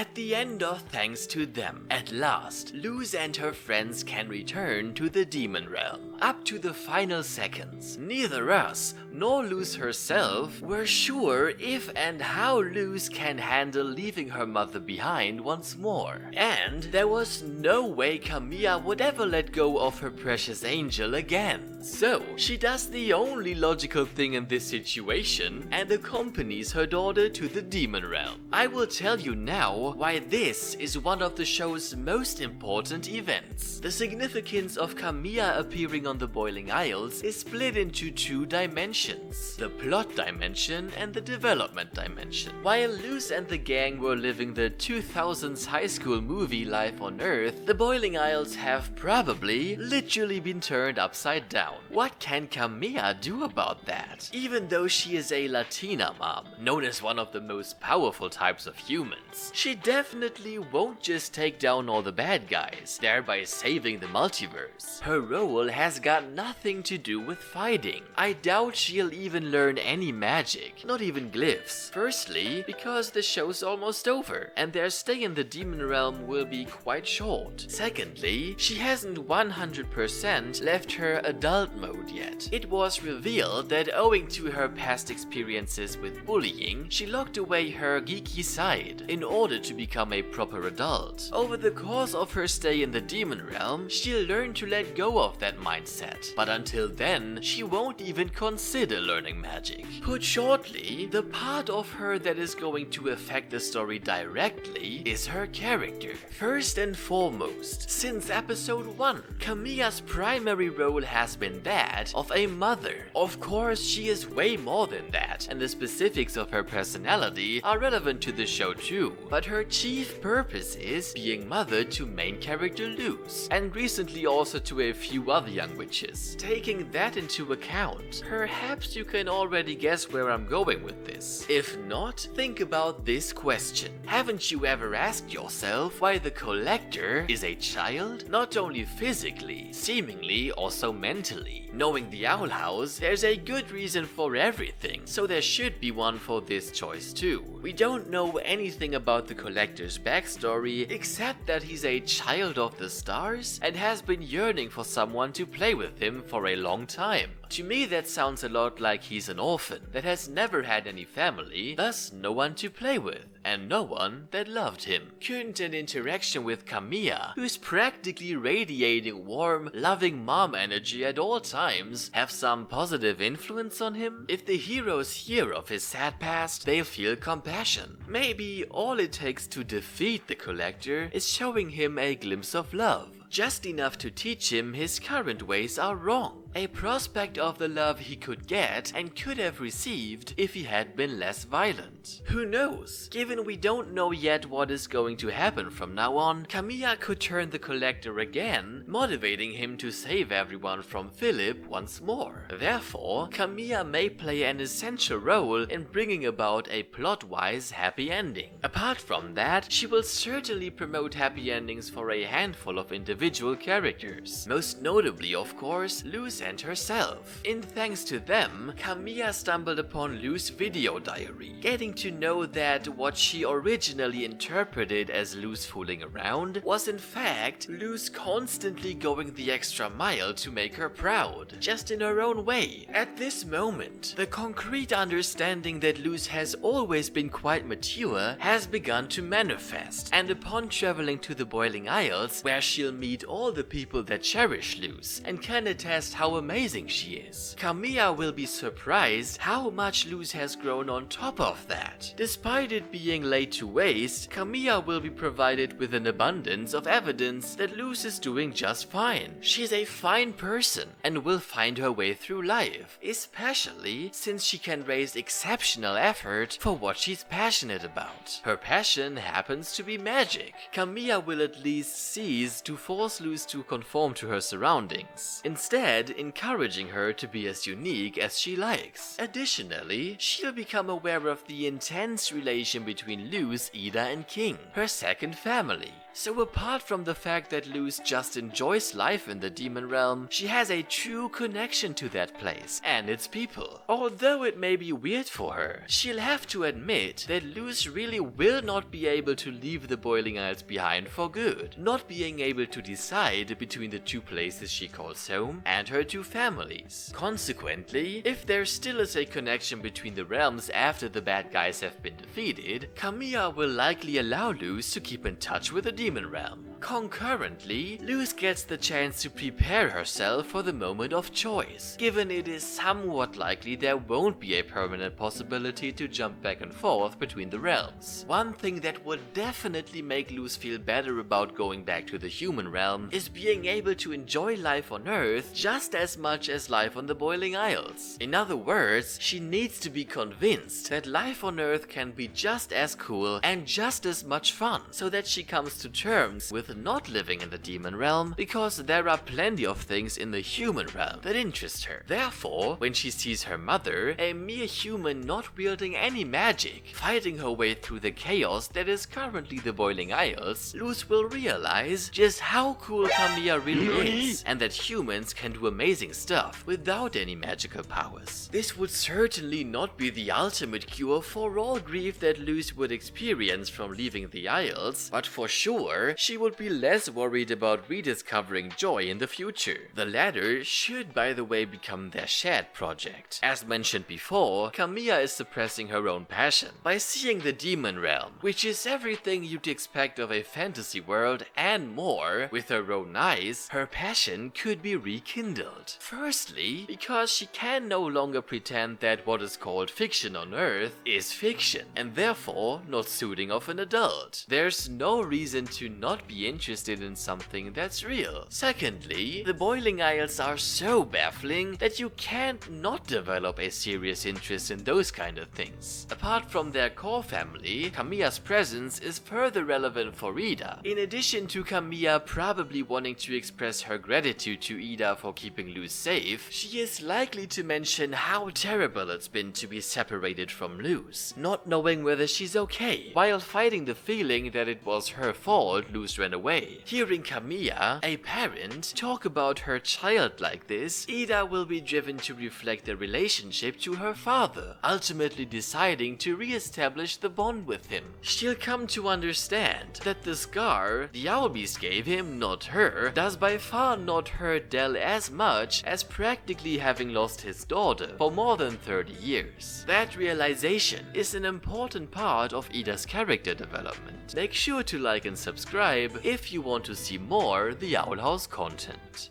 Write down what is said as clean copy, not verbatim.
At the end of thanks to them, at last, Luz and her friends can return to the demon realm. Up to the final seconds, neither us nor Luz herself were sure if and how Luz can handle leaving her mother behind once more. And there was no way Camil would ever let go of her precious angel again. So, she does the only logical thing in this situation and accompanies her daughter to the demon realm. I will tell you now why this is one of the show's most important events. The significance of Camil appearing on the Boiling Isles is split into two dimensions, the plot dimension and the development dimension. While Luz and the gang were living the 2000s high school movie life on Earth, the Boiling Isles have probably literally been turned upside down. What can Camil do about that? Even though she is a Latina mom, known as one of the most powerful types of humans, she definitely won't just take down all the bad guys, thereby saving the multiverse. Her role has got nothing to do with fighting. I doubt she'll even learn any magic, not even glyphs. Firstly, because the show's almost over, and their stay in the demon realm will be quite short. Secondly, she hasn't 100% left her adult mode yet. It was revealed that owing to her past experiences with bullying, she locked away her geeky side in order to become a proper adult. Over the course of her stay in the demon realm, she'll learn to let go of that mindset, but until then, she won't even consider learning magic. Put shortly, the part of her that is going to affect the story directly is her character. First and foremost, since episode 1, Camil's primary role has been that of a mother. Of course, she is way more than that, and the specifics of her personality are relevant to the show too, but her chief purpose is being mother to main character Luz, and recently also to a few other young witches. Taking that into account, perhaps you can already guess where I'm going with this. If not, think about this question. Haven't you ever asked yourself why the Collector is a child? Not only physically, seemingly also mentally. Knowing the Owl House, there's a good reason for everything, so there should be one for this choice too. We don't know anything about the Collector's backstory, except that he's a child of the stars and has been yearning for someone to play with him for a long time. To me, that sounds a lot like he's an orphan that has never had any family, thus no one to play with, and no one that loved him. Couldn't an interaction with Camil, who's practically radiating warm, loving mom energy at all times, have some positive influence on him? If the heroes hear of his sad past, they'll feel compassion. Maybe all it takes to defeat the Collector is showing him a glimpse of love, just enough to teach him his current ways are wrong. A prospect of the love he could get and could have received if he had been less violent. Who knows? Given we don't know yet what is going to happen from now on, Camil could turn the Collector again, motivating him to save everyone from Philipp once more. Therefore, Camil may play an essential role in bringing about a plot-wise happy ending. Apart from that, she will certainly promote happy endings for a handful of individual characters. Most notably, of course, Luz and herself. In thanks to them, Camil stumbled upon Luz's video diary, getting to know that what she originally interpreted as Luz fooling around was in fact Luz constantly going the extra mile to make her proud, just in her own way. At this moment, the concrete understanding that Luz has always been quite mature has begun to manifest, and upon traveling to the Boiling Isles, where she'll meet all the people that cherish Luz and can attest how amazing she is, Camil will be surprised how much Luz has grown on top of that. Despite it being laid to waste, Camil will be provided with an abundance of evidence that Luz is doing just fine. She's a fine person and will find her way through life, especially since she can raise exceptional effort for what she's passionate about. Her passion happens to be magic. Camil will at least cease to force Luz to conform to her surroundings, instead encouraging her to be as unique as she likes. Additionally, she'll become aware of the intense relation between Luz, Eda and King, her second family. So apart from the fact that Luz just enjoys life in the demon realm, she has a true connection to that place and its people. Although it may be weird for her, she'll have to admit that Luz really will not be able to leave the Boiling Isles behind for good, not being able to decide between the two places she calls home and her two families. Consequently, if there still is a connection between the realms after the bad guys have been defeated, Camil will likely allow Luz to keep in touch with the demon realm. Concurrently, Luz gets the chance to prepare herself for the moment of choice, given it is somewhat likely there won't be a permanent possibility to jump back and forth between the realms. One thing that would definitely make Luz feel better about going back to the human realm is being able to enjoy life on Earth just as much as life on the Boiling Isles. In other words, she needs to be convinced that life on Earth can be just as cool and just as much fun, so that she comes to terms with not living in the demon realm, because there are plenty of things in the human realm that interest her. Therefore, when she sees her mother, a mere human not wielding any magic, fighting her way through the chaos that is currently the Boiling Isles, Luz will realize just how cool Camil really is, and that humans can do amazing stuff without any magical powers. This would certainly not be the ultimate cure for all grief that Luz would experience from leaving the Isles, but for sure, she would be less worried about rediscovering joy in the future. The latter should, by the way, become their shared project. As mentioned before, Camil is suppressing her own passion. By seeing the demon realm, which is everything you'd expect of a fantasy world and more, with her own eyes, her passion could be rekindled. Firstly, because she can no longer pretend that what is called fiction on Earth is fiction, and therefore not suiting of an adult. There's no reason to not be interested in something that's real. Secondly, the Boiling Isles are so baffling that you can't not develop a serious interest in those kind of things. Apart from their core family, Camil's presence is further relevant for Eda. In addition to Camil probably wanting to express her gratitude to Eda for keeping Luz safe, she is likely to mention how terrible it's been to be separated from Luz, not knowing whether she's okay, while fighting the feeling that it was her fault Luz ran away. Hearing Camil, a parent, talk about her child like this, Eda will be driven to reflect the relationship to her father, ultimately deciding to re-establish the bond with him. She'll come to understand that the scar the Owlbeast gave him, not her, does by far not hurt Del as much as practically having lost his daughter for more than 30 years. That realization is an important part of Eda's character development. Make sure to like and subscribe if you want to see more The Owl House content.